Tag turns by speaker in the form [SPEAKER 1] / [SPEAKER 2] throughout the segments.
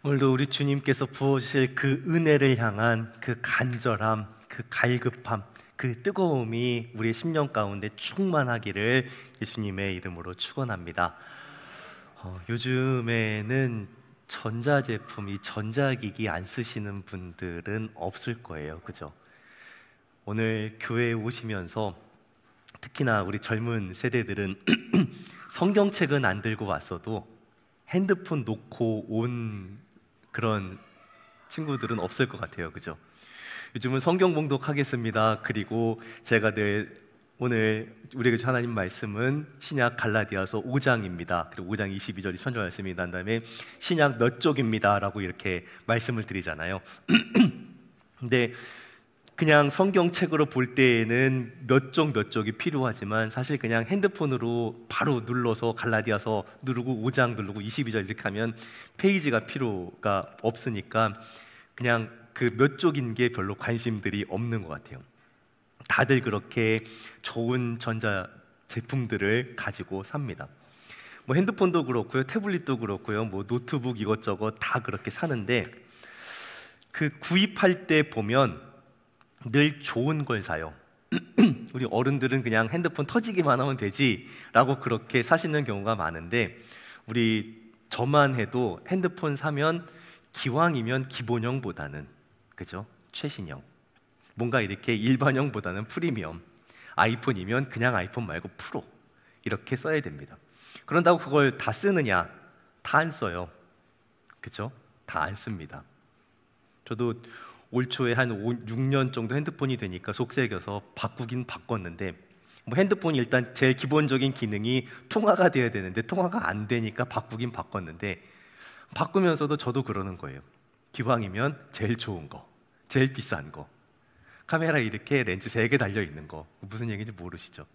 [SPEAKER 1] 오늘도 우리 주님께서 부어주실 그 은혜를 향한 그 간절함, 그 갈급함, 그 뜨거움이 우리의 심령 가운데 충만하기를 예수님의 이름으로 축원합니다. 요즘에는 전자제품, 이 전자기기 안 쓰시는 분들은 없을 거예요, 그죠? 오늘 교회에 오시면서 특히나 우리 젊은 세대들은 성경책은 안 들고 왔어도 핸드폰 놓고 온 그런 친구들은 없을 것 같아요, 그죠? 요즘은 성경 봉독하겠습니다. 그리고 제가 오늘 우리에게 하나님 말씀은 신약 갈라디아서 5장입니다. 그리고 5장 22절이 선조 말씀이 난 다음에 신약 몇 쪽입니다 라고 이렇게 말씀을 드리잖아요. 근데 그냥 성경책으로 볼 때에는 몇 쪽이 필요하지만 사실 그냥 핸드폰으로 바로 눌러서 갈라디아서 누르고 5장 누르고 22절 이렇게 하면 페이지가 필요가 없으니까 그냥 그 몇 쪽인 게 별로 관심들이 없는 것 같아요. 다들 그렇게 좋은 전자 제품들을 가지고 삽니다. 뭐 핸드폰도 그렇고요, 태블릿도 그렇고요, 뭐 노트북 이것저것 다 그렇게 사는데 그 구입할 때 보면 늘 좋은 걸 사요. 우리 어른들은 그냥 핸드폰 터지기만 하면 되지 라고 그렇게 사시는 경우가 많은데 저만 해도 핸드폰 사면 기왕이면 기본형보다는, 그죠? 최신형, 뭔가 이렇게 일반형보다는 프리미엄, 아이폰이면 그냥 아이폰 말고 프로 이렇게 써야 됩니다. 그런다고 그걸 다 쓰느냐? 다 안 써요, 그죠? 다 안 씁니다. 저도 올 초에 한 6년 정도 핸드폰이 되니까 속색여서 바꾸긴 바꿨는데, 뭐 핸드폰이 일단 제일 기본적인 기능이 통화가 돼야 되는데 통화가 안 되니까 바꾸긴 바꿨는데, 바꾸면서도 저도 그러는 거예요. 기왕이면 제일 좋은 거, 제일 비싼 거, 카메라 이렇게 렌즈 3개 달려 있는 거. 무슨 얘기인지 모르시죠?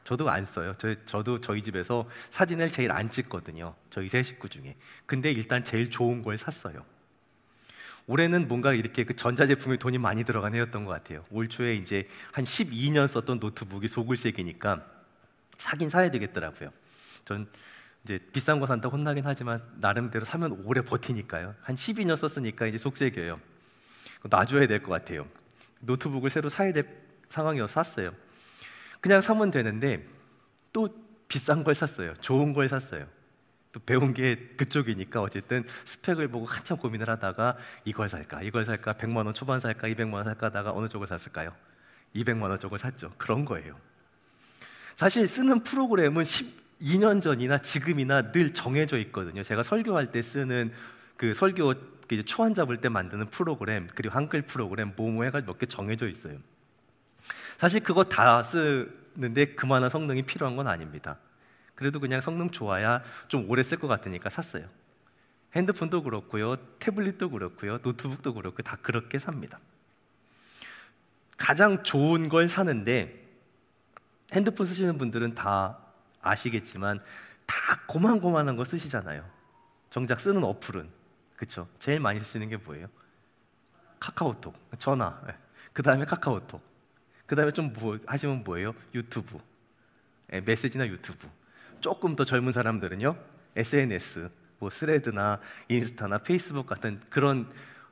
[SPEAKER 1] 저도 안 써요. 저도 저희 집에서 사진을 제일 안 찍거든요, 저희 세 식구 중에. 근데 일단 제일 좋은 걸 샀어요. 올해는 뭔가 이렇게 그 전자제품에 돈이 많이 들어간 해였던 것 같아요. 올 초에 이제 한 12년 썼던 노트북이 속을색이니까 사긴 사야 되겠더라고요. 전 이제 비싼 거 산다고 혼나긴 하지만 나름대로 사면 오래 버티니까요. 한 12년 썼으니까 이제 속색여요. 놔줘야 될 것 같아요. 노트북을 새로 사야 될 상황이어서 샀어요. 그냥 사면 되는데 또 비싼 걸 샀어요. 좋은 걸 샀어요. 또 배운 게 그쪽이니까 어쨌든 스펙을 보고 한참 고민을 하다가 이걸 살까 100만 원 초반 살까 200만 원 살까 하다가 어느 쪽을 샀을까요? 200만 원 쪽을 샀죠. 그런 거예요. 사실 쓰는 프로그램은 12년 전이나 지금이나 늘 정해져 있거든요. 제가 설교할 때 쓰는 그 설교 초안 잡을 때 만드는 프로그램, 그리고 한글 프로그램 뭐뭐 해가지고 몇 개 정해져 있어요. 사실 그거 다 쓰는데 그만한 성능이 필요한 건 아닙니다. 그래도 그냥 성능 좋아야 좀 오래 쓸 것 같으니까 샀어요. 핸드폰도 그렇고요, 태블릿도 그렇고요, 노트북도 그렇고 다 그렇게 삽니다. 가장 좋은 걸 사는데, 핸드폰 쓰시는 분들은 다 아시겠지만 다 고만고만한 거 쓰시잖아요. 정작 쓰는 어플은, 그쵸? 제일 많이 쓰시는 게 뭐예요? 카카오톡, 전화, 그 다음에 카카오톡, 그 다음에 좀 뭐 하시면 뭐예요? 유튜브, 메시지나 유튜브. 조금 더 젊은 사람들은요, SNS, 뭐 스레드나 인스타나 페이스북 같은 그런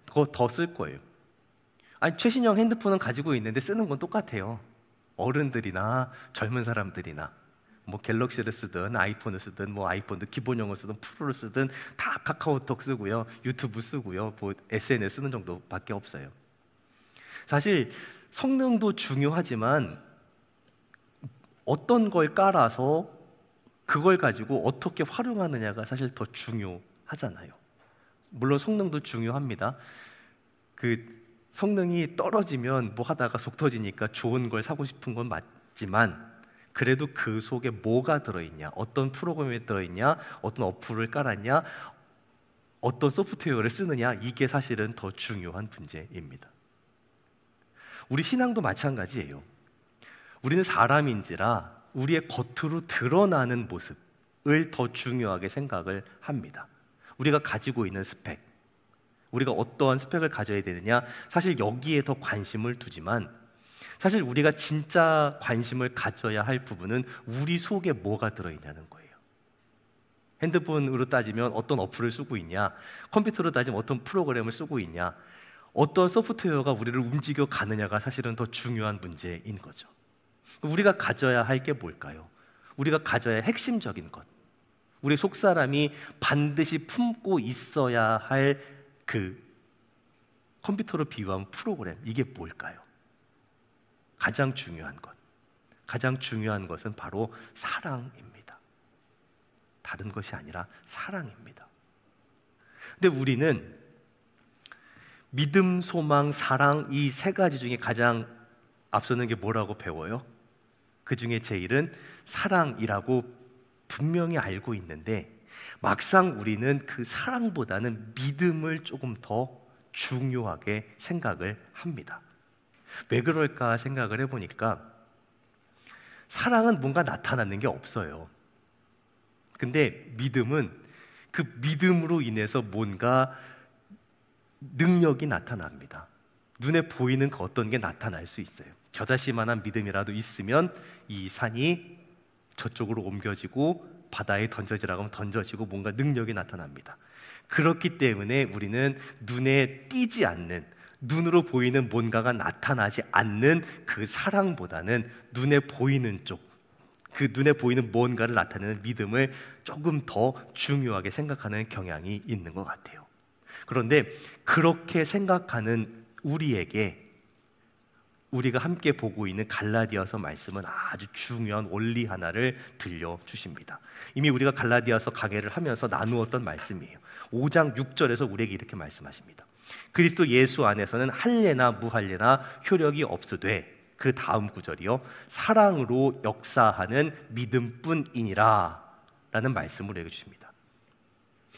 [SPEAKER 1] 거 더 쓸 거예요. 아니, 최신형 핸드폰은 가지고 있는데 쓰는 건 똑같아요. 어른들이나 젊은 사람들이나 뭐 갤럭시를 쓰든 아이폰을 쓰든, 뭐 아이폰도 기본형을 쓰든 프로를 쓰든 다 카카오톡 쓰고요, 유튜브 쓰고요, 뭐 SNS 쓰는 정도밖에 없어요. 사실 성능도 중요하지만 어떤 걸 깔아서 그걸 가지고 어떻게 활용하느냐가 사실 더 중요하잖아요. 물론 성능도 중요합니다. 그 성능이 떨어지면 뭐 하다가 속 터지니까 좋은 걸 사고 싶은 건 맞지만, 그래도 그 속에 뭐가 들어있냐, 어떤 프로그램이 들어있냐, 어떤 어플을 깔았냐, 어떤 소프트웨어를 쓰느냐, 이게 사실은 더 중요한 문제입니다. 우리 신앙도 마찬가지예요. 우리는 사람인지라 우리의 겉으로 드러나는 모습을 더 중요하게 생각을 합니다. 우리가 가지고 있는 스펙, 우리가 어떠한 스펙을 가져야 되느냐, 사실 여기에 더 관심을 두지만, 사실 우리가 진짜 관심을 가져야 할 부분은 우리 속에 뭐가 들어있냐는 거예요. 핸드폰으로 따지면 어떤 어플을 쓰고 있냐, 컴퓨터로 따지면 어떤 프로그램을 쓰고 있냐, 어떤 소프트웨어가 우리를 움직여 가느냐가 사실은 더 중요한 문제인 거죠. 우리가 가져야 할 게 뭘까요? 우리가 가져야 할 핵심적인 것, 우리 속사람이 반드시 품고 있어야 할 그 컴퓨터로 비유한 프로그램, 이게 뭘까요? 가장 중요한 것, 가장 중요한 것은 바로 사랑입니다. 다른 것이 아니라 사랑입니다. 근데 우리는 믿음, 소망, 사랑, 이 세 가지 중에 가장 앞서는 게 뭐라고 배워요? 그 중에 제일은 사랑이라고 분명히 알고 있는데, 막상 우리는 그 사랑보다는 믿음을 조금 더 중요하게 생각을 합니다. 왜 그럴까 생각을 해보니까, 사랑은 뭔가 나타나는 게 없어요. 근데 믿음은 그 믿음으로 인해서 뭔가 능력이 나타납니다. 눈에 보이는 그 어떤 게 나타날 수 있어요. 겨자씨만한 믿음이라도 있으면 이 산이 저쪽으로 옮겨지고 바다에 던져지라고 하면 던져지고 뭔가 능력이 나타납니다. 그렇기 때문에 우리는 눈에 띄지 않는, 눈으로 보이는 뭔가가 나타나지 않는 그 사랑보다는 눈에 보이는 쪽, 그 눈에 보이는 뭔가를 나타내는 믿음을 조금 더 중요하게 생각하는 경향이 있는 것 같아요. 그런데 그렇게 생각하는 우리에게 우리가 함께 보고 있는 갈라디아서 말씀은 아주 중요한 원리 하나를 들려주십니다. 이미 우리가 갈라디아서 강해를 하면서 나누었던 말씀이에요. 5장 6절에서 우리에게 이렇게 말씀하십니다. 그리스도 예수 안에서는 할례나 무할례나 효력이 없으되, 그 다음 구절이요, 사랑으로 역사하는 믿음뿐이니라 라는 말씀을 우리에게 주십니다.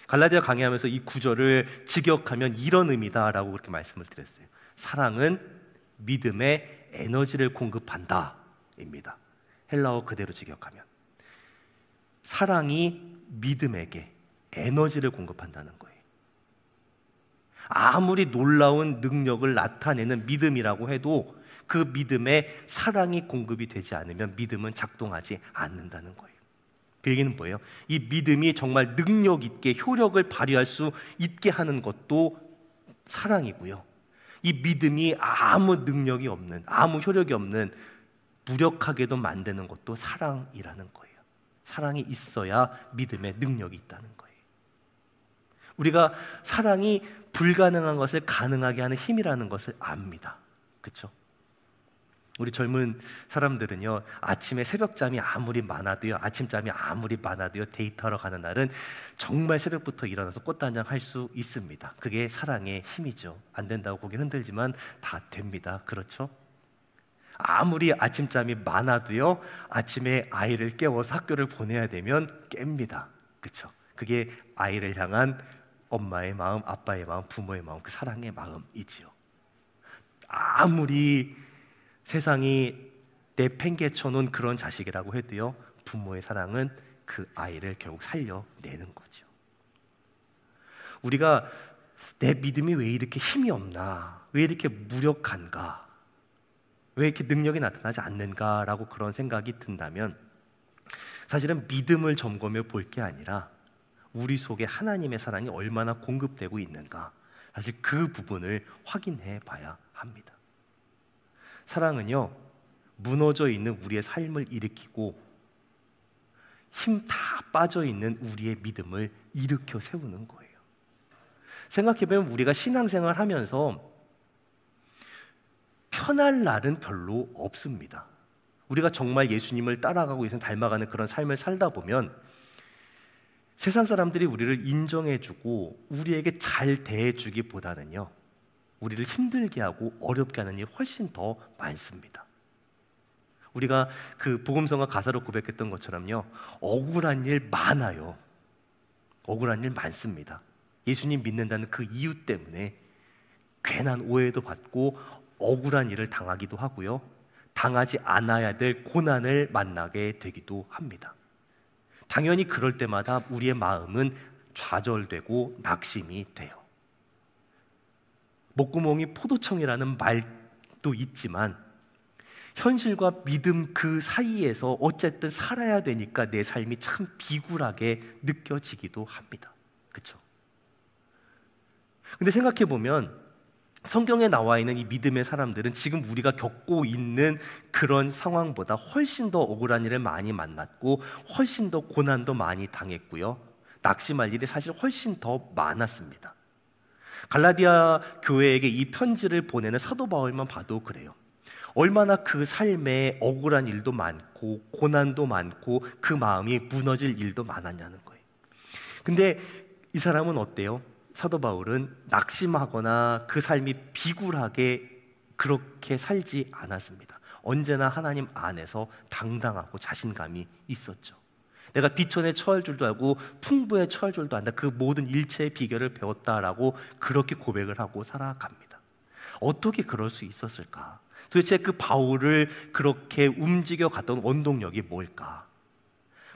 [SPEAKER 1] 갈라디아 강해하면서 이 구절을 직역하면 이런 의미다라고 그렇게 말씀을 드렸어요. 사랑은 믿음의 에너지를 공급한다 입니다. 헬라어 그대로 직역하면 사랑이 믿음에게 에너지를 공급한다는 거예요. 아무리 놀라운 능력을 나타내는 믿음이라고 해도 그 믿음에 사랑이 공급이 되지 않으면 믿음은 작동하지 않는다는 거예요. 그 얘기는 뭐예요? 이 믿음이 정말 능력 있게 효력을 발휘할 수 있게 하는 것도 사랑이고요, 이 믿음이 아무 능력이 없는, 아무 효력이 없는, 무력하게도 만드는 것도 사랑이라는 거예요. 사랑이 있어야 믿음의 능력이 있다는 거예요. 우리가 사랑이 불가능한 것을 가능하게 하는 힘이라는 것을 압니다. 그렇죠? 우리 젊은 사람들은요, 아침에 새벽잠이 아무리 많아도요, 아침잠이 아무리 많아도요, 데이트하러 가는 날은 정말 새벽부터 일어나서 꽃단장 할 수 있습니다. 그게 사랑의 힘이죠. 안 된다고 고개 흔들지만 다 됩니다. 그렇죠? 아무리 아침잠이 많아도요, 아침에 아이를 깨워서 학교를 보내야 되면 깹니다. 그렇죠? 그게 아이를 향한 엄마의 마음, 아빠의 마음, 부모의 마음, 그 사랑의 마음이지요. 아무리 세상이 내팽개쳐 놓은 그런 자식이라고 해도요, 부모의 사랑은 그 아이를 결국 살려내는 거죠. 우리가 내 믿음이 왜 이렇게 힘이 없나, 왜 이렇게 무력한가, 왜 이렇게 능력이 나타나지 않는가라고 그런 생각이 든다면, 사실은 믿음을 점검해 볼 게 아니라 우리 속에 하나님의 사랑이 얼마나 공급되고 있는가, 사실 그 부분을 확인해 봐야 합니다. 사랑은요, 무너져 있는 우리의 삶을 일으키고 힘 다 빠져 있는 우리의 믿음을 일으켜 세우는 거예요. 생각해보면 우리가 신앙생활 하면서 편할 날은 별로 없습니다. 우리가 정말 예수님을 따라가고 예수님 닮아가는 그런 삶을 살다 보면 세상 사람들이 우리를 인정해주고 우리에게 잘 대해주기보다는요, 우리를 힘들게 하고 어렵게 하는 일이 훨씬 더 많습니다. 우리가 그 복음성가 가사로 고백했던 것처럼요, 억울한 일 많아요. 억울한 일 많습니다. 예수님 믿는다는 그 이유 때문에 괜한 오해도 받고 억울한 일을 당하기도 하고요, 당하지 않아야 될 고난을 만나게 되기도 합니다. 당연히 그럴 때마다 우리의 마음은 좌절되고 낙심이 돼요. 목구멍이 포도청이라는 말도 있지만 현실과 믿음 그 사이에서 어쨌든 살아야 되니까 내 삶이 참 비굴하게 느껴지기도 합니다. 그렇죠? 근데 생각해 보면 성경에 나와 있는 이 믿음의 사람들은 지금 우리가 겪고 있는 그런 상황보다 훨씬 더 억울한 일을 많이 만났고 훨씬 더 고난도 많이 당했고요. 낙심할 일이 사실 훨씬 더 많았습니다. 갈라디아 교회에게 이 편지를 보내는 사도 바울만 봐도 그래요. 얼마나 그 삶에 억울한 일도 많고 고난도 많고 그 마음이 무너질 일도 많았냐는 거예요. 근데 이 사람은 어때요? 사도 바울은 낙심하거나 그 삶이 비굴하게 그렇게 살지 않았습니다. 언제나 하나님 안에서 당당하고 자신감이 있었죠. 내가 비천에 처할 줄도 알고 풍부에 처할 줄도 안다. 그 모든 일체의 비결을 배웠다라고 그렇게 고백을 하고 살아갑니다. 어떻게 그럴 수 있었을까? 도대체 그 바울을 그렇게 움직여 갔던 원동력이 뭘까?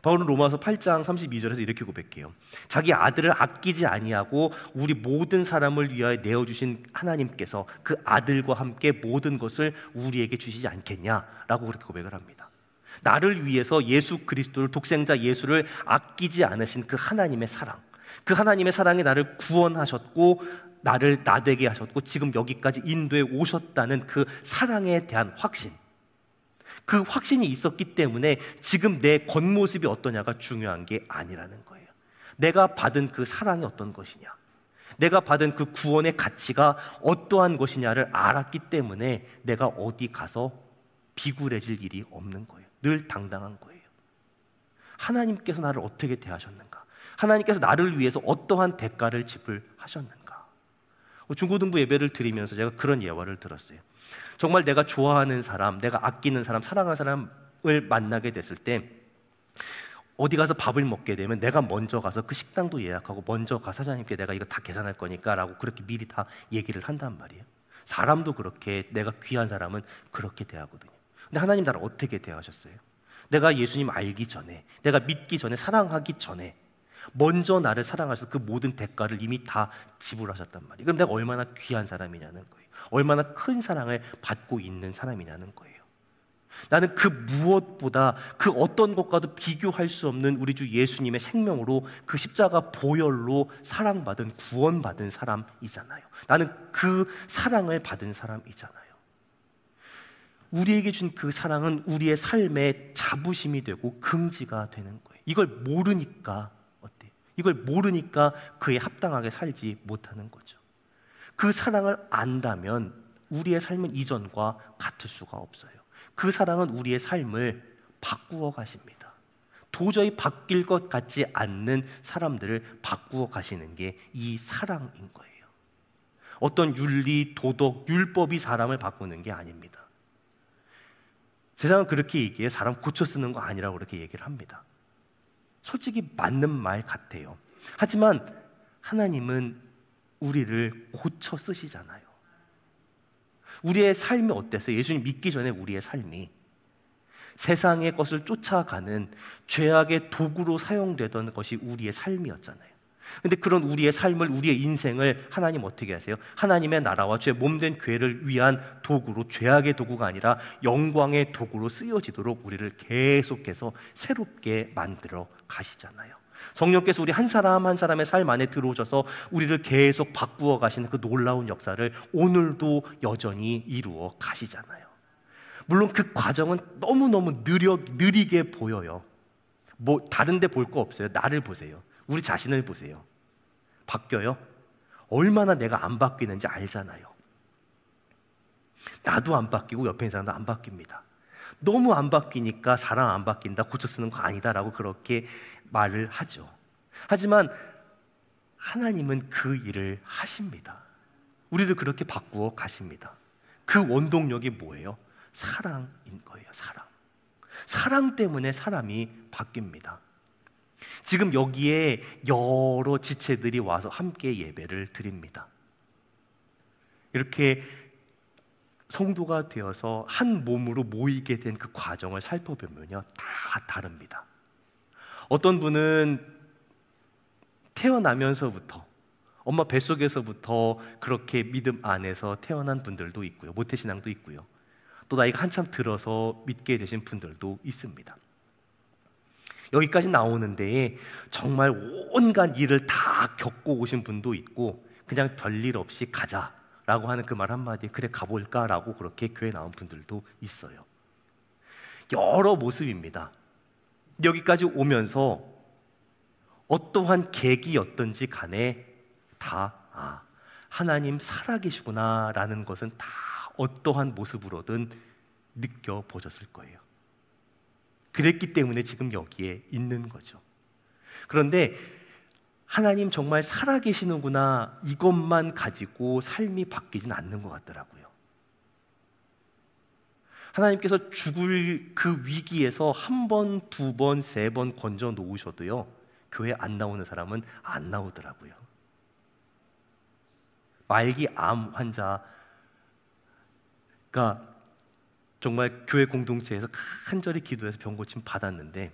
[SPEAKER 1] 바울은 로마서 8장 32절에서 이렇게 고백해요. 자기 아들을 아끼지 아니하고 우리 모든 사람을 위하여 내어주신 하나님께서 그 아들과 함께 모든 것을 우리에게 주시지 않겠냐라고 그렇게 고백을 합니다. 나를 위해서 예수 그리스도를, 독생자 예수를 아끼지 않으신 그 하나님의 사랑, 그 하나님의 사랑이 나를 구원하셨고 나를 나되게 하셨고 지금 여기까지 인도에 오셨다는 그 사랑에 대한 확신, 그 확신이 있었기 때문에 지금 내 겉모습이 어떠냐가 중요한 게 아니라는 거예요. 내가 받은 그 사랑이 어떤 것이냐, 내가 받은 그 구원의 가치가 어떠한 것이냐를 알았기 때문에 내가 어디 가서 비굴해질 일이 없는 거예요. 늘 당당한 거예요. 하나님께서 나를 어떻게 대하셨는가, 하나님께서 나를 위해서 어떠한 대가를 지불하셨는가. 중고등부 예배를 드리면서 제가 그런 예화를 들었어요. 정말 내가 좋아하는 사람, 내가 아끼는 사람, 사랑하는 사람을 만나게 됐을 때 어디 가서 밥을 먹게 되면 내가 먼저 가서 그 식당도 예약하고 먼저 가 사장님께 내가 이거 다 계산할 거니까 라고 그렇게 미리 다 얘기를 한단 말이에요. 사람도 그렇게, 내가 귀한 사람은 그렇게 대하거든요. 근데 하나님 나를 어떻게 대하셨어요? 내가 예수님 알기 전에, 내가 믿기 전에, 사랑하기 전에 먼저 나를 사랑하셔서 그 모든 대가를 이미 다 지불하셨단 말이에요. 그럼 내가 얼마나 귀한 사람이냐는 거예요. 얼마나 큰 사랑을 받고 있는 사람이냐는 거예요. 나는 그 무엇보다 그 어떤 것과도 비교할 수 없는 우리 주 예수님의 생명으로 그 십자가 보혈로 사랑받은, 구원받은 사람이잖아요. 나는 그 사랑을 받은 사람이잖아요. 우리에게 준 그 사랑은 우리의 삶의 자부심이 되고 긍지가 되는 거예요. 이걸 모르니까 어때요? 이걸 모르니까 그에 합당하게 살지 못하는 거죠. 그 사랑을 안다면 우리의 삶은 이전과 같을 수가 없어요. 그 사랑은 우리의 삶을 바꾸어 가십니다. 도저히 바뀔 것 같지 않는 사람들을 바꾸어 가시는 게 이 사랑인 거예요. 어떤 윤리, 도덕, 율법이 사람을 바꾸는 게 아닙니다. 세상은 그렇게 얘기해요. 사람 고쳐 쓰는 거 아니라고 그렇게 얘기를 합니다. 솔직히 맞는 말 같아요. 하지만 하나님은 우리를 고쳐 쓰시잖아요. 우리의 삶이 어땠어요? 예수님 믿기 전에 우리의 삶이 세상의 것을 쫓아가는 죄악의 도구로 사용되던 것이 우리의 삶이었잖아요. 근데 그런 우리의 삶을, 우리의 인생을 하나님 어떻게 하세요? 하나님의 나라와 죄 몸된 교회를 위한 도구로, 죄악의 도구가 아니라 영광의 도구로 쓰여지도록 우리를 계속해서 새롭게 만들어 가시잖아요. 성령께서 우리 한 사람 한 사람의 삶 안에 들어오셔서 우리를 계속 바꾸어 가시는 그 놀라운 역사를 오늘도 여전히 이루어 가시잖아요. 물론 그 과정은 너무너무 느리게 보여요. 뭐 다른 데 볼 거 없어요. 나를 보세요. 우리 자신을 보세요. 바뀌어요? 얼마나 내가 안 바뀌는지 알잖아요. 나도 안 바뀌고 옆에 있는 사람도 안 바뀝니다. 너무 안 바뀌니까 사람 안 바뀐다, 고쳐 쓰는 거 아니다라고 그렇게 말을 하죠. 하지만 하나님은 그 일을 하십니다. 우리를 그렇게 바꾸어 가십니다. 그 원동력이 뭐예요? 사랑인 거예요. 사랑. 사랑 때문에 사람이 바뀝니다. 지금 여기에 여러 지체들이 와서 함께 예배를 드립니다. 이렇게 성도가 되어서 한 몸으로 모이게 된 그 과정을 살펴보면요, 다 다릅니다. 어떤 분은 태어나면서부터 엄마 뱃속에서부터 그렇게 믿음 안에서 태어난 분들도 있고요, 모태신앙도 있고요. 또 나이가 한참 들어서 믿게 되신 분들도 있습니다. 여기까지 나오는 데에 정말 온갖 일을 다 겪고 오신 분도 있고 그냥 별일 없이 가자라고 하는 그 말 한마디에 그래 가볼까라고 그렇게 교회 나온 분들도 있어요. 여러 모습입니다. 여기까지 오면서 어떠한 계기였던지 간에 다 하나님 살아계시구나 라는 것은 다 어떠한 모습으로든 느껴보셨을 거예요. 그랬기 때문에 지금 여기에 있는 거죠. 그런데 하나님 정말 살아계시는구나 이것만 가지고 삶이 바뀌진 않는 것 같더라고요. 하나님께서 죽을 그 위기에서 한 번, 두 번, 세 번 건져 놓으셔도요 교회 안 나오는 사람은 안 나오더라고요. 말기 암 환자가 정말 교회 공동체에서 간절히 기도해서 병 고침 받았는데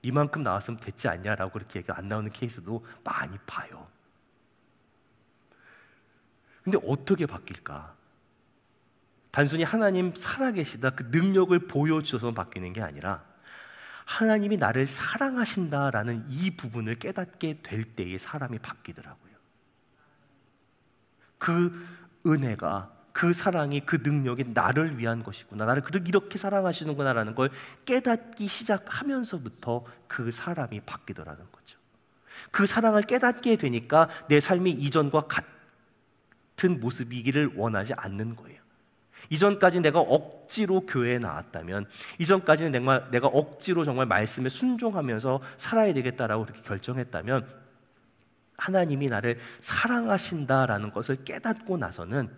[SPEAKER 1] 이만큼 나왔으면 됐지 않냐라고 그렇게 얘기가 안 나오는 케이스도 많이 봐요. 근데 어떻게 바뀔까? 단순히 하나님 살아계시다 그 능력을 보여주셔서 바뀌는 게 아니라 하나님이 나를 사랑하신다라는 이 부분을 깨닫게 될 때에 사람이 바뀌더라고요. 그 은혜가, 그 사랑이, 그 능력이 나를 위한 것이구나, 나를 이렇게 사랑하시는구나라는 걸 깨닫기 시작하면서부터 그 사람이 바뀌더라는 거죠. 그 사랑을 깨닫게 되니까 내 삶이 이전과 같은 모습이기를 원하지 않는 거예요. 이전까지 내가 억지로 교회에 나왔다면, 이전까지는 내가 억지로 정말 말씀에 순종하면서 살아야 되겠다라고 그렇게 결정했다면, 하나님이 나를 사랑하신다라는 것을 깨닫고 나서는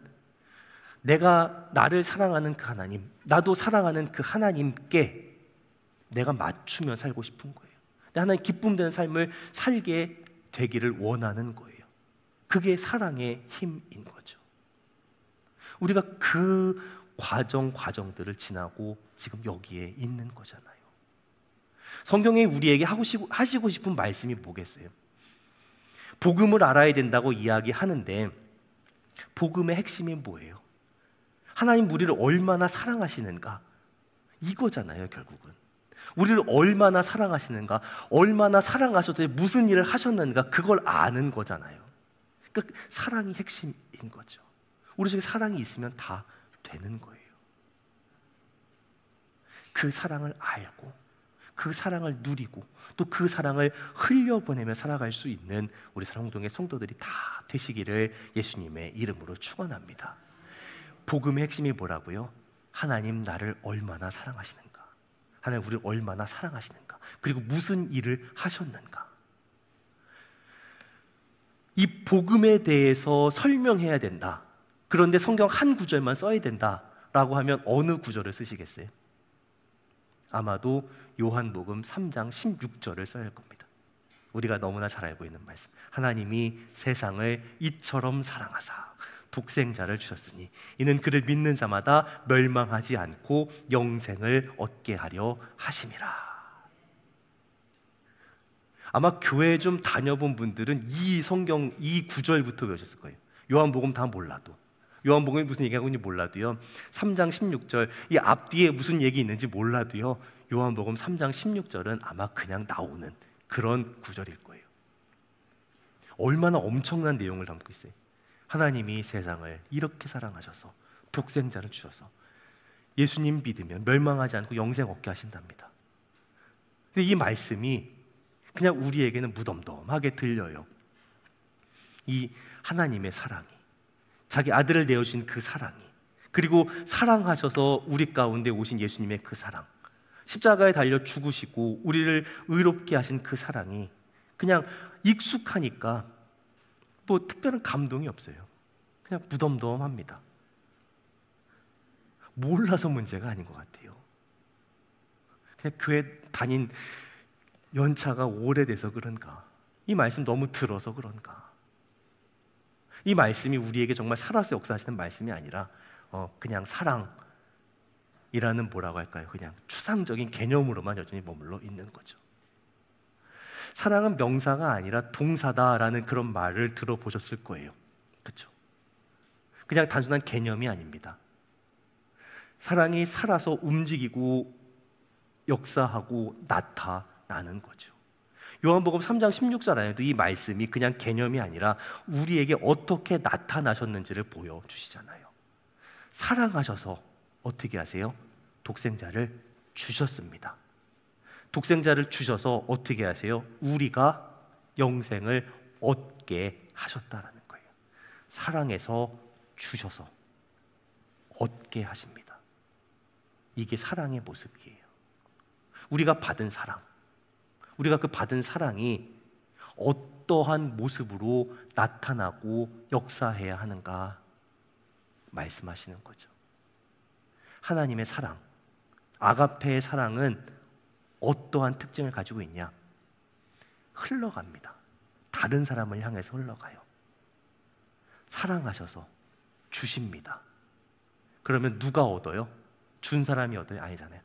[SPEAKER 1] 내가 나를 사랑하는 그 하나님, 나도 사랑하는 그 하나님께 내가 맞추며 살고 싶은 거예요. 하나님 기쁨되는 삶을 살게 되기를 원하는 거예요. 그게 사랑의 힘인 거죠. 우리가 그 과정들을 지나고 지금 여기에 있는 거잖아요. 성경에 우리에게 하시고 싶은 말씀이 뭐겠어요? 복음을 알아야 된다고 이야기하는데 복음의 핵심이 뭐예요? 하나님 우리를 얼마나 사랑하시는가? 이거잖아요, 결국은. 우리를 얼마나 사랑하시는가? 얼마나 사랑하셔서 무슨 일을 하셨는가? 그걸 아는 거잖아요. 그러니까 사랑이 핵심인 거죠. 우리 속에 사랑이 있으면 다 되는 거예요. 그 사랑을 알고 그 사랑을 누리고 또 그 사랑을 흘려보내며 살아갈 수 있는 우리 사랑동의 성도들이 다 되시기를 예수님의 이름으로 축원합니다. 복음의 핵심이 뭐라고요? 하나님 나를 얼마나 사랑하시는가? 하나님 우리를 얼마나 사랑하시는가? 그리고 무슨 일을 하셨는가? 이 복음에 대해서 설명해야 된다. 그런데 성경 한 구절만 써야 된다라고 하면 어느 구절을 쓰시겠어요? 아마도 요한복음 3장 16절을 써야 할 겁니다. 우리가 너무나 잘 알고 있는 말씀. 하나님이 세상을 이처럼 사랑하사 독생자를 주셨으니 이는 그를 믿는 자마다 멸망하지 않고 영생을 얻게 하려 하심이라. 아마 교회 좀 다녀본 분들은 이 성경 이 구절부터 외우셨을 거예요. 요한복음 다 몰라도, 요한복음이 무슨 얘기하고 있는지 몰라도요, 3장 16절 이 앞뒤에 무슨 얘기 있는지 몰라도요, 요한복음 3장 16절은 아마 그냥 나오는 그런 구절일 거예요. 얼마나 엄청난 내용을 담고 있어요. 하나님이 세상을 이렇게 사랑하셔서 독생자를 주셔서 예수님 믿으면 멸망하지 않고 영생 얻게 하신답니다. 근데 이 말씀이 그냥 우리에게는 무덤덤하게 들려요. 이 하나님의 사랑이, 자기 아들을 내어주신 그 사랑이, 그리고 사랑하셔서 우리 가운데 오신 예수님의 그 사랑, 십자가에 달려 죽으시고 우리를 의롭게 하신 그 사랑이 그냥 익숙하니까 뭐 특별한 감동이 없어요. 그냥 무덤덤합니다. 몰라서 문제가 아닌 것 같아요. 그냥 교회 다닌 연차가 오래돼서 그런가, 이 말씀 너무 들어서 그런가, 이 말씀이 우리에게 정말 살아서 역사하시는 말씀이 아니라 그냥 사랑이라는 뭐라고 할까요? 그냥 추상적인 개념으로만 여전히 머물러 있는 거죠. 사랑은 명사가 아니라 동사다라는 그런 말을 들어보셨을 거예요. 그렇죠? 그냥 단순한 개념이 아닙니다. 사랑이 살아서 움직이고 역사하고 나타나는 거죠. 요한복음 3장 16절 안에도 이 말씀이 그냥 개념이 아니라 우리에게 어떻게 나타나셨는지를 보여주시잖아요. 사랑하셔서 어떻게 하세요? 독생자를 주셨습니다. 독생자를 주셔서 어떻게 하세요? 우리가 영생을 얻게 하셨다라는 거예요. 사랑해서 주셔서 얻게 하십니다. 이게 사랑의 모습이에요. 우리가 받은 사랑, 우리가 그 받은 사랑이 어떠한 모습으로 나타나고 역사해야 하는가 말씀하시는 거죠. 하나님의 사랑, 아가페의 사랑은 어떠한 특징을 가지고 있냐? 흘러갑니다. 다른 사람을 향해서 흘러가요. 사랑하셔서 주십니다. 그러면 누가 얻어요? 준 사람이 얻어요? 아니잖아요.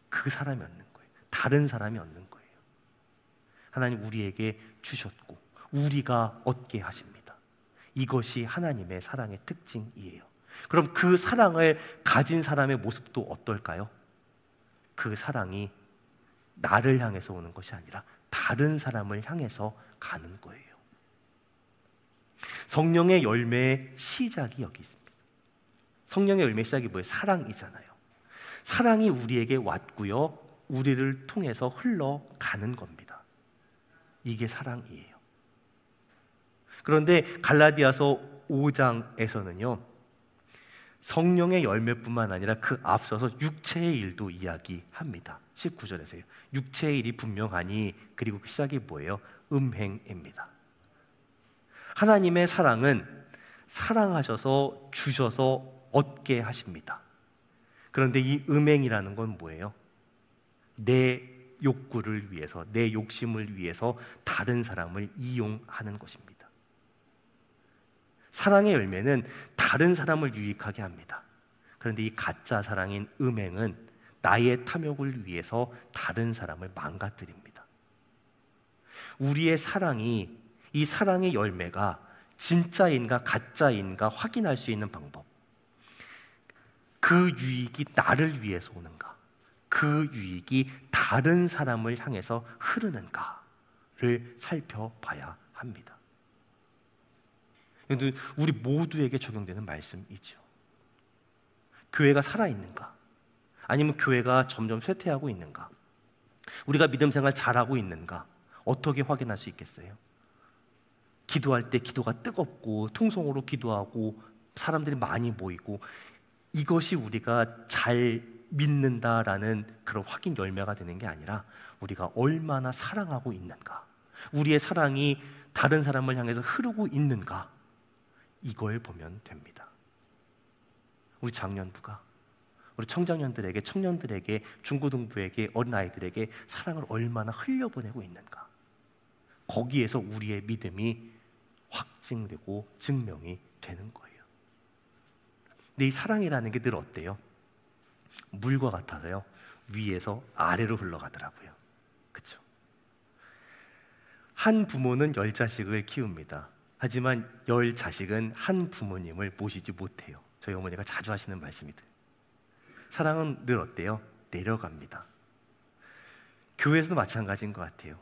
[SPEAKER 1] 그 사람이 얻는 거예요. 다른 사람이 얻는 거예요. 하나님 우리에게 주셨고 우리가 얻게 하십니다. 이것이 하나님의 사랑의 특징이에요. 그럼 그 사랑을 가진 사람의 모습도 어떨까요? 그 사랑이 나를 향해서 오는 것이 아니라 다른 사람을 향해서 가는 거예요. 성령의 열매의 시작이 여기 있습니다. 성령의 열매의 시작이 뭐예요? 사랑이잖아요. 사랑이 우리에게 왔고요, 우리를 통해서 흘러가는 겁니다. 이게 사랑이에요. 그런데 갈라디아서 5장에서는요 성령의 열매뿐만 아니라 그 앞서서 육체의 일도 이야기합니다. 19절에서요 육체의 일이 분명하니, 그리고 그 시작이 뭐예요? 음행입니다. 하나님의 사랑은 사랑하셔서 주셔서 얻게 하십니다. 그런데 이 음행이라는 건 뭐예요? 내 욕구를 위해서, 내 욕심을 위해서 다른 사람을 이용하는 것입니다. 사랑의 열매는 다른 사람을 유익하게 합니다. 그런데 이 가짜 사랑인 음행은 나의 탐욕을 위해서 다른 사람을 망가뜨립니다. 우리의 사랑이, 이 사랑의 열매가 진짜인가 가짜인가 확인할 수 있는 방법, 그 유익이 나를 위해서 오는가, 그 유익이 다른 사람을 향해서 흐르는가를 살펴봐야 합니다. 우리 모두에게 적용되는 말씀이죠. 교회가 살아있는가? 아니면 교회가 점점 쇠퇴하고 있는가? 우리가 믿음 생활 잘하고 있는가? 어떻게 확인할 수 있겠어요? 기도할 때 기도가 뜨겁고 통성으로 기도하고 사람들이 많이 모이고, 이것이 우리가 잘 믿는다라는 그런 확인 열매가 되는 게 아니라 우리가 얼마나 사랑하고 있는가, 우리의 사랑이 다른 사람을 향해서 흐르고 있는가, 이걸 보면 됩니다. 우리 장년부가 우리 청장년들에게, 청년들에게, 중고등부에게, 어린아이들에게 사랑을 얼마나 흘려보내고 있는가, 거기에서 우리의 믿음이 확증되고 증명이 되는 거예요. 근데 이 사랑이라는 게 늘 어때요? 물과 같아서요 위에서 아래로 흘러가더라고요. 그렇죠? 한 부모는 10자식을 키웁니다. 하지만 10자식은 한 부모님을 모시지 못해요. 저희 어머니가 자주 하시는 말씀이들. 사랑은 늘 어때요? 내려갑니다. 교회에서도 마찬가지인 것 같아요.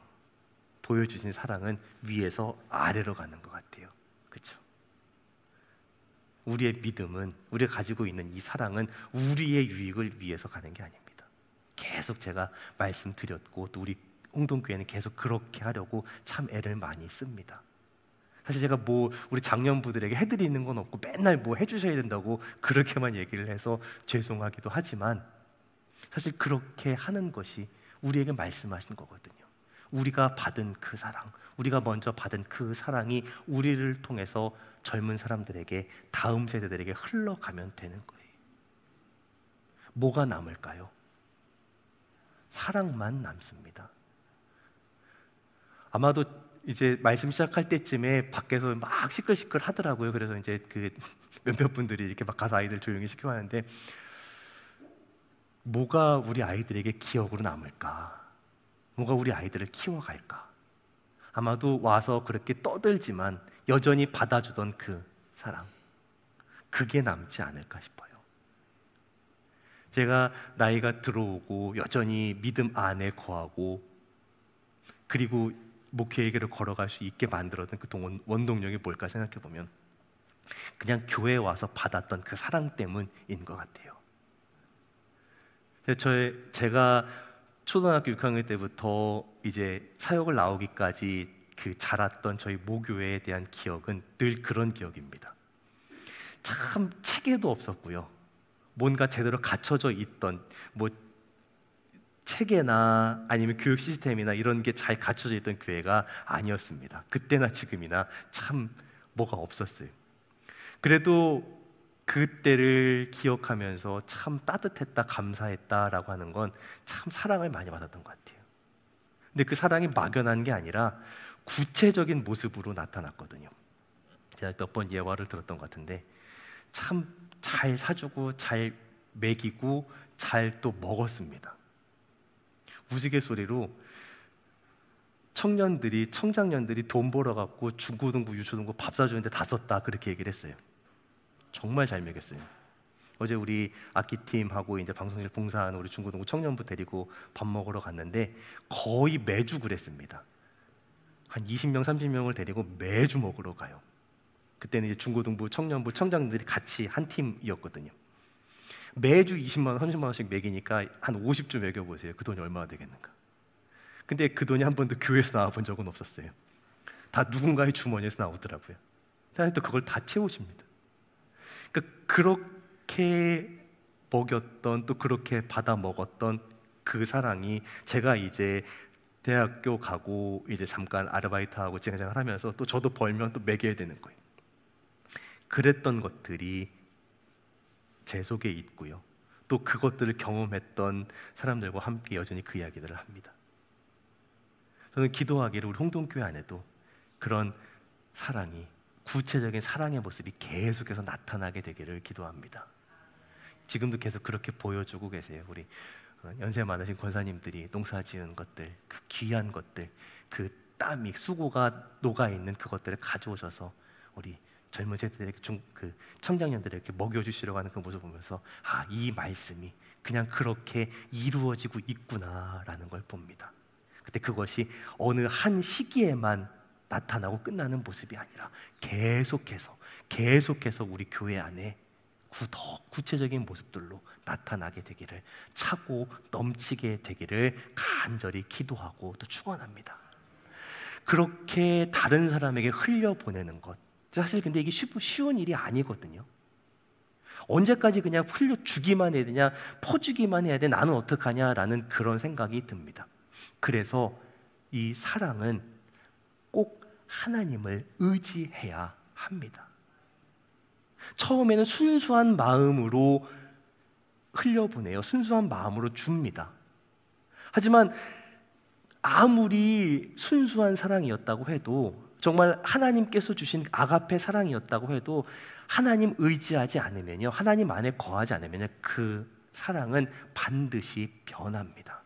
[SPEAKER 1] 보여주신 사랑은 위에서 아래로 가는 것 같아요. 그렇죠? 우리의 믿음은, 우리가 가지고 있는 이 사랑은 우리의 유익을 위해서 가는 게 아닙니다. 계속 제가 말씀드렸고, 또 우리 홍동교회는 계속 그렇게 하려고 참 애를 많이 씁니다. 사실 제가 우리 장년부들에게 해드리는 건 없고 맨날 해주셔야 된다고 그렇게만 얘기를 해서 죄송하기도 하지만, 사실 그렇게 하는 것이 우리에게 말씀하신 거거든요. 우리가 받은 그 사랑, 우리가 먼저 받은 그 사랑이 우리를 통해서 젊은 사람들에게, 다음 세대들에게 흘러가면 되는 거예요. 뭐가 남을까요? 사랑만 남습니다. 아마도 이제 말씀 시작할 때쯤에 밖에서 막 시끌시끌 하더라고요. 그래서 이제 그 몇몇 분들이 이렇게 막 가서 아이들 조용히 시키고 하는데, 뭐가 우리 아이들에게 기억으로 남을까? 뭐가 우리 아이들을 키워갈까? 아마도 와서 그렇게 떠들지만 여전히 받아주던 그 사랑, 그게 남지 않을까 싶어요. 제가 나이가 들어오고 여전히 믿음 안에 거하고 그리고 목회의 길을 걸어갈 수 있게 만들었던 그 원동력이 뭘까 생각해 보면 그냥 교회에 와서 받았던 그 사랑 때문인 것 같아요. 제가 초등학교 6학년 때부터 이제 사역을 나오기까지 그 자랐던 저희 모교회에 대한 기억은 늘 그런 기억입니다. 참 체계도 없었고요. 뭔가 제대로 갖춰져 있던 뭐 체계나 아니면 교육 시스템이나 이런 게 잘 갖춰져 있던 교회가 아니었습니다. 그때나 지금이나 참 뭐가 없었어요. 그래도 그때를 기억하면서 참 따뜻했다, 감사했다라고 하는 건 참 사랑을 많이 받았던 것 같아요. 근데 그 사랑이 막연한 게 아니라 구체적인 모습으로 나타났거든요. 제가 몇 번 예화를 들었던 것 같은데 참 잘 사주고 잘 먹이고 잘 또 먹었습니다. 우스갯소리로 청장년들이 돈 벌어갖고 중고등부, 유초등부 밥 사주는데 다 썼다 그렇게 얘기를 했어요. 정말 잘 먹였어요. 어제 우리 악기팀하고 이제 방송일 봉사하는 우리 중고등부 청년부 데리고 밥 먹으러 갔는데 거의 매주 그랬습니다. 한 20명, 30명을 데리고 매주 먹으러 가요. 그때는 이제 중고등부, 청년부, 청장들이 같이 한 팀이었거든요. 매주 20만 원, 30만 원씩 매기니까 한 50주 매겨보세요. 그 돈이 얼마나 되겠는가. 근데 그 돈이 한 번도 교회에서 나와본 적은 없었어요. 다 누군가의 주머니에서 나오더라고요. 근데 또 그걸 다 채우십니다. 그러니까 그렇게 먹였던 또 그렇게 받아 먹었던 그 사랑이 제가 이제 대학교 가고 이제 잠깐 아르바이트하고 직장생활 하면서 또 저도 벌면 또 먹여야 되는 거예요. 그랬던 것들이 제 속에 있고요. 또 그것들을 경험했던 사람들과 함께 여전히 그 이야기들을 합니다. 저는 기도하기를 우리 홍동교회 안에도 그런 사랑이, 구체적인 사랑의 모습이 계속해서 나타나게 되기를 기도합니다. 지금도 계속 그렇게 보여주고 계세요. 우리 연세 많으신 권사님들이 농사 지은 것들, 그 귀한 것들, 그 땀이, 수고가 녹아있는 그것들을 가져오셔서 우리 젊은 세대들에게 그 청장년들에게 먹여주시려고 하는 그 모습을 보면서 이 말씀이 그냥 그렇게 이루어지고 있구나라는 걸 봅니다. 근데 그것이 어느 한 시기에만 나타나고 끝나는 모습이 아니라 계속해서 우리 교회 안에 더 구체적인 모습들로 나타나게 되기를, 차고 넘치게 되기를 간절히 기도하고 또 축원합니다. 그렇게 다른 사람에게 흘려보내는 것, 사실 근데 이게 쉬운 일이 아니거든요. 언제까지 그냥 흘려주기만 해야 되냐, 퍼주기만 해야 돼, 나는 어떡하냐라는 그런 생각이 듭니다. 그래서 이 사랑은 꼭 하나님을 의지해야 합니다. 처음에는 순수한 마음으로 흘려보내요. 순수한 마음으로 줍니다. 하지만 아무리 순수한 사랑이었다고 해도, 정말 하나님께서 주신 아가페 사랑이었다고 해도 하나님 의지하지 않으면요, 하나님 안에 거하지 않으면요, 그 사랑은 반드시 변합니다.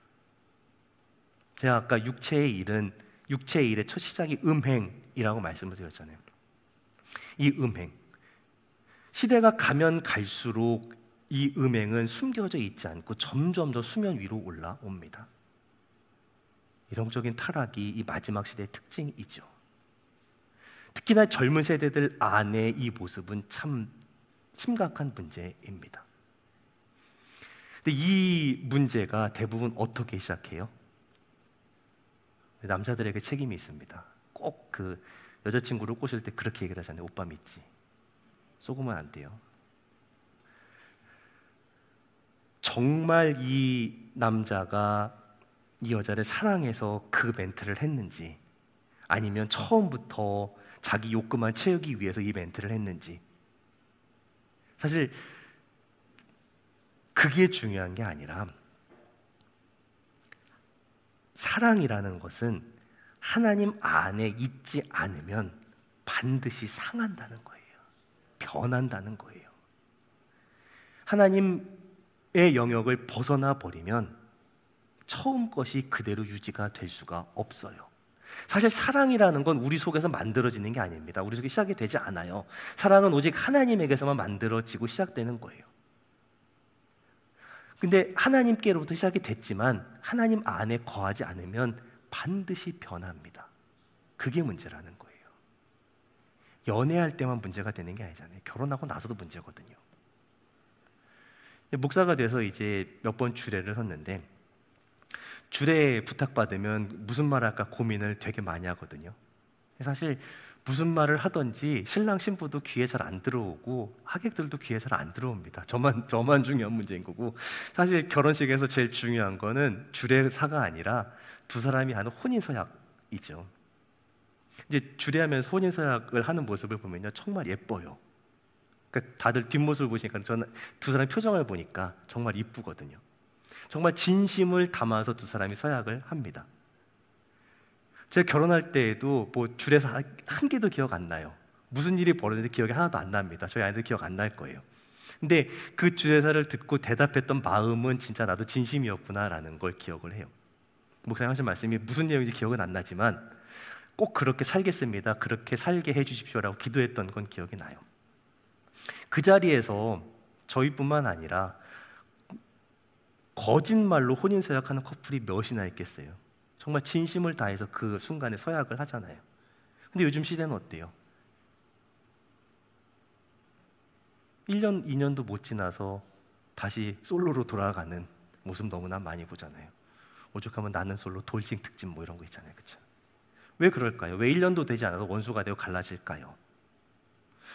[SPEAKER 1] 제가 아까 육체의 일의 첫 시작이 음행이라고 말씀을 드렸잖아요. 이 음행, 시대가 가면 갈수록 이 음행은 숨겨져 있지 않고 점점 더 수면 위로 올라옵니다. 이성적인 타락이 이 마지막 시대의 특징이죠. 특히나 젊은 세대들 안에 이 모습은 참 심각한 문제입니다. 근데 이 문제가 대부분 어떻게 시작해요? 남자들에게 책임이 있습니다. 꼭 그 여자친구를 꼬실 때 그렇게 얘기를 하잖아요. 오빠 믿지? 속으면 안 돼요. 정말 이 남자가 이 여자를 사랑해서 그 멘트를 했는지, 아니면 처음부터 자기 욕구만 채우기 위해서 이 멘트를 했는지, 사실 그게 중요한 게 아니라, 사랑이라는 것은 하나님 안에 있지 않으면 반드시 상한다는 거예요. 변한다는 거예요. 하나님의 영역을 벗어나 버리면 처음 것이 그대로 유지가 될 수가 없어요. 사실 사랑이라는 건 우리 속에서 만들어지는 게 아닙니다. 우리 속에 시작이 되지 않아요. 사랑은 오직 하나님에게서만 만들어지고 시작되는 거예요. 근데 하나님께로부터 시작이 됐지만 하나님 안에 거하지 않으면 반드시 변합니다. 그게 문제라는 거예요. 연애할 때만 문제가 되는 게 아니잖아요. 결혼하고 나서도 문제거든요. 목사가 돼서 이제 몇 번 주례를 섰는데, 주례 부탁받으면 무슨 말 할까 고민을 되게 많이 하거든요. 사실 무슨 말을 하든지 신랑 신부도 귀에 잘 안 들어오고 하객들도 귀에 잘 안 들어옵니다. 저만 중요한 문제인 거고, 사실 결혼식에서 제일 중요한 거는 주례사가 아니라 두 사람이 하는 혼인서약이죠. 이제 주례하면서 혼인서약을 하는 모습을 보면요, 정말 예뻐요. 그러니까 다들 뒷모습을 보시니까 저는 두 사람 표정을 보니까 정말 이쁘거든요. 정말 진심을 담아서 두 사람이 서약을 합니다. 제가 결혼할 때에도 뭐 주례사 한 개도 기억 안 나요. 무슨 일이 벌어졌는지 기억이 하나도 안 납니다. 저희 아이들 기억 안 날 거예요. 근데 그 주례사를 듣고 대답했던 마음은 진짜 나도 진심이었구나라는 걸 기억을 해요. 목사님 하신 말씀이 무슨 내용인지 기억은 안 나지만 꼭 그렇게 살겠습니다, 그렇게 살게 해주십시오라고 기도했던 건 기억이 나요. 그 자리에서 저희뿐만 아니라 거짓말로 혼인서약하는 커플이 몇이나 있겠어요. 정말 진심을 다해서 그 순간에 서약을 하잖아요. 근데 요즘 시대는 어때요? 1년, 2년도 못 지나서 다시 솔로로 돌아가는 모습 너무나 많이 보잖아요. 오죽하면 나는 솔로 돌싱 특집 뭐 이런 거 있잖아요. 그렇죠? 왜 그럴까요? 왜 1년도 되지 않아서 원수가 되고 갈라질까요?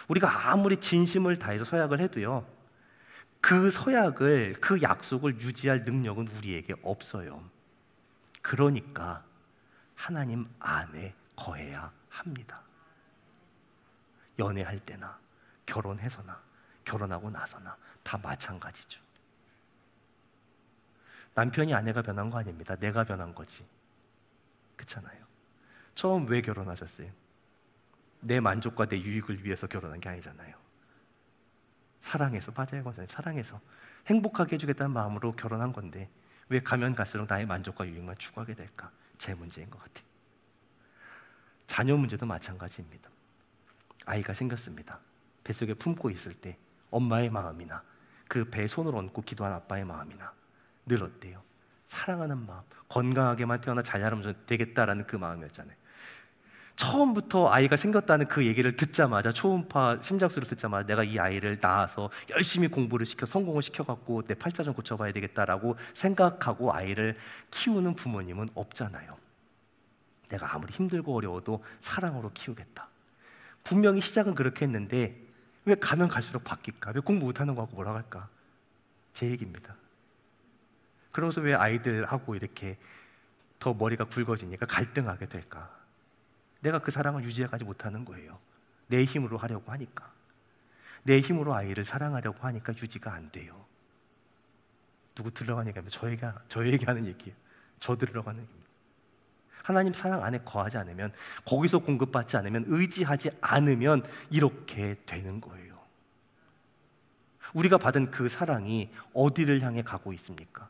[SPEAKER 1] 우리가 아무리 진심을 다해서 서약을 해도요, 그 서약을, 그 약속을 유지할 능력은 우리에게 없어요. 그러니까 하나님 안에 거해야 합니다. 연애할 때나 결혼해서나 결혼하고 나서나 다 마찬가지죠. 남편이 아내가 변한 거 아닙니다. 내가 변한 거지. 그렇잖아요. 처음 왜 결혼하셨어요? 내 만족과 내 유익을 위해서 결혼한 게 아니잖아요. 사랑해서, 맞아요 권사님, 사랑해서 행복하게 해주겠다는 마음으로 결혼한 건데 왜 가면 갈수록 나의 만족과 유익만 추구하게 될까? 제 문제인 것 같아요. 자녀 문제도 마찬가지입니다. 아이가 생겼습니다. 뱃속에 품고 있을 때 엄마의 마음이나 그 배에 손을 얹고 기도한 아빠의 마음이나 늘 어때요? 사랑하는 마음, 건강하게만 태어나 잘 자라면 되겠다라는 그 마음이었잖아요. 처음부터 아이가 생겼다는 그 얘기를 듣자마자, 초음파 심장소리를 듣자마자 내가 이 아이를 낳아서 열심히 공부를 시켜 성공을 시켜갖고 내 팔자 좀 고쳐봐야 되겠다라고 생각하고 아이를 키우는 부모님은 없잖아요. 내가 아무리 힘들고 어려워도 사랑으로 키우겠다. 분명히 시작은 그렇게 했는데 왜 가면 갈수록 바뀔까? 왜 공부 못하는 거 하고 뭐라고 할까? 제 얘기입니다. 그러면서 왜 아이들하고 이렇게 더 머리가 굵어지니까 갈등하게 될까? 내가 그 사랑을 유지해가지 못하는 거예요. 내 힘으로 하려고 하니까. 내 힘으로 아이를 사랑하려고 하니까 유지가 안 돼요. 누구 들으려고 얘기하면 저에게 하는 얘기예요. 저 들으려고 하는 얘기입니다. 하나님 사랑 안에 거하지 않으면, 거기서 공급받지 않으면, 의지하지 않으면 이렇게 되는 거예요. 우리가 받은 그 사랑이 어디를 향해 가고 있습니까?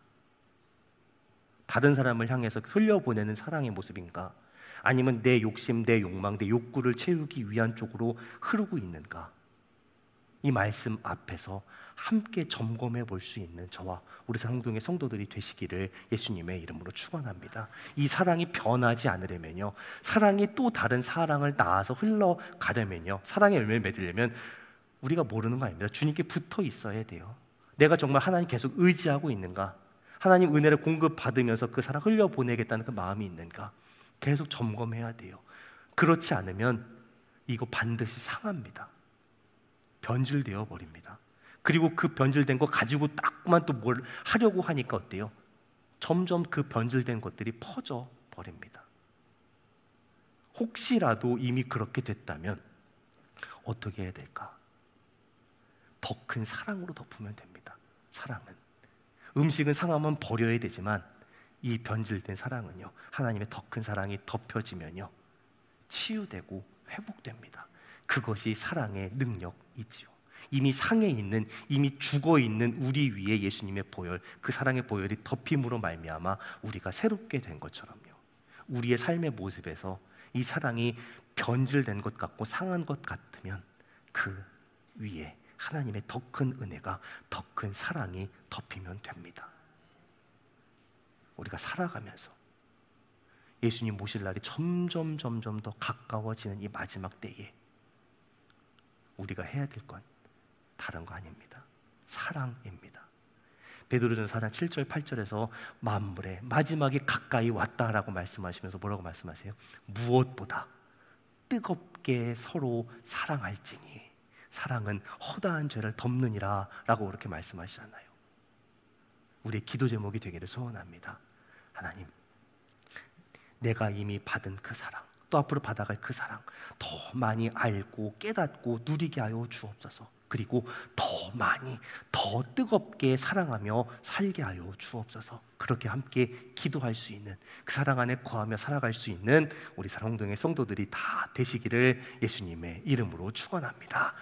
[SPEAKER 1] 다른 사람을 향해서 흘려보내는 사랑의 모습인가? 아니면 내 욕심, 내 욕망, 내 욕구를 채우기 위한 쪽으로 흐르고 있는가? 이 말씀 앞에서 함께 점검해 볼 수 있는 저와 우리 상동의 성도들이 되시기를 예수님의 이름으로 축원합니다. 이 사랑이 변하지 않으려면요, 사랑이 또 다른 사랑을 낳아서 흘러가려면요, 사랑의 열매를 맺으려면 우리가 모르는 거 아닙니다. 주님께 붙어 있어야 돼요. 내가 정말 하나님 계속 의지하고 있는가? 하나님 은혜를 공급받으면서 그 사랑 흘려보내겠다는 그 마음이 있는가? 계속 점검해야 돼요. 그렇지 않으면 이거 반드시 상합니다. 변질되어 버립니다. 그리고 그 변질된 거 가지고 딱만 또 뭘 하려고 하니까 어때요? 점점 그 변질된 것들이 퍼져 버립니다. 혹시라도 이미 그렇게 됐다면 어떻게 해야 될까? 더 큰 사랑으로 덮으면 됩니다. 사랑은, 음식은 상하면 버려야 되지만 이 변질된 사랑은요, 하나님의 더 큰 사랑이 덮여지면요, 치유되고 회복됩니다. 그것이 사랑의 능력이지요. 이미 상해 있는, 이미 죽어 있는 우리 위에 예수님의 보혈, 그 사랑의 보혈이 덮임으로 말미암아 우리가 새롭게 된 것처럼요, 우리의 삶의 모습에서 이 사랑이 변질된 것 같고 상한 것 같으면 그 위에 하나님의 더 큰 은혜가, 더 큰 사랑이 덮이면 됩니다. 우리가 살아가면서 예수님 모실 날이 점점 더 가까워지는 이 마지막 때에 우리가 해야 될 건 다른 거 아닙니다. 사랑입니다. 베드로전서 4장 7절 8절에서 만물의 마지막이 가까이 왔다라고 말씀하시면서 뭐라고 말씀하세요? 무엇보다 뜨겁게 서로 사랑할지니 사랑은 허다한 죄를 덮느니라 라고 그렇게 말씀하시잖아요. 우리의 기도 제목이 되기를 소원합니다. 하나님, 내가 이미 받은 그 사랑, 또 앞으로 받아갈 그 사랑 더 많이 알고 깨닫고 누리게 하여 주옵소서. 그리고 더 많이 더 뜨겁게 사랑하며 살게 하여 주옵소서. 그렇게 함께 기도할 수 있는, 그 사랑 안에 거하며 살아갈 수 있는 우리 사랑홍동의 성도들이 다 되시기를 예수님의 이름으로 축원합니다.